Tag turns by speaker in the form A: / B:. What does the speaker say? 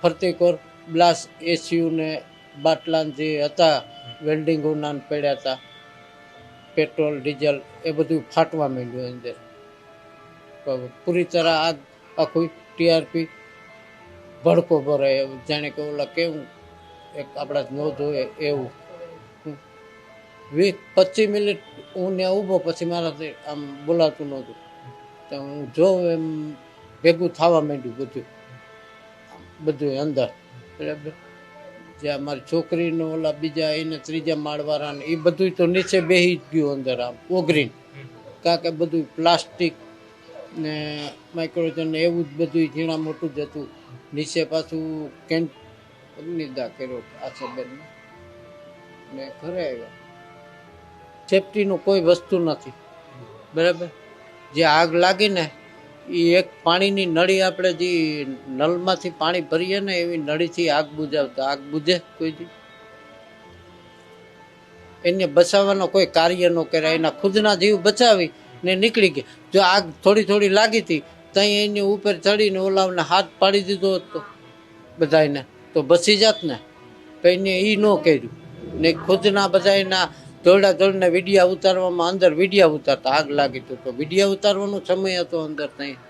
A: ફરતી કોર બ્લાસ એસીયુ ને બાટલા જે હતા વેલ્ડિંગોના પડ્યા હતા, પેટ્રોલ ડીઝલ એ બધું ફાટવા માંડ્યું અંદર. પૂરી તરહ આગ આખું ટીઆરપી ભડકો ભરે એવું, જાણે કે ઓલા કેવું એક આપણા ન જોવે એવું. 20-25 મિનિટ હું ત્યાં ઊભો, પછી મારાથી આમ બોલાતું નહોતું. તો હું જોઉં એમ ભેગું થવા માંડ્યું બધું અંદર. બરાબર, જ્યાં મારી છોકરીનો ઓલા બીજા એને 3જા માળવાળાને એ બધું તો નીચે બેસી જ ગયું અંદર આમ ઓગરીને. કારણ કે બધું પ્લાસ્ટિક ને માઇક્રોજન ને એવું જ બધું ઝીણા મોટું જ હતું. નીચે પાછું અગ્નિદા કર્યો આશાબેન ને ઘરે આવ્યા. સેફટીનું કોઈ વસ્તુ નથી. બરાબર, જે આગ લાગી ને એ એક પાણીની નળી, આપણે જે નળમાંથી પાણી ભરીએ ને એવી નળીથી આગ બુજાવતા. આગ બુજે કોઈ એને બચાવવાનો કોઈ કાર્ય ન કર્યા, એના ખુદના જીવ બચાવી ને નીકળી ગયા. જો આગ થોડી થોડી લાગી હતી ત્યાં એની ઉપર ચડીને ઓલાવને હાથ પાડી દીધો હતો બધાને તો બચી જાત ને. કઈને એ ન કર્યું ને ખુદના બધાના દોડીને વિડીયા ઉતારવામાં, અંદર વિડીયા ઉતારતા. આગ લાગી તો વિડીયા ઉતારવાનો સમય હતો અંદર ત્યાં.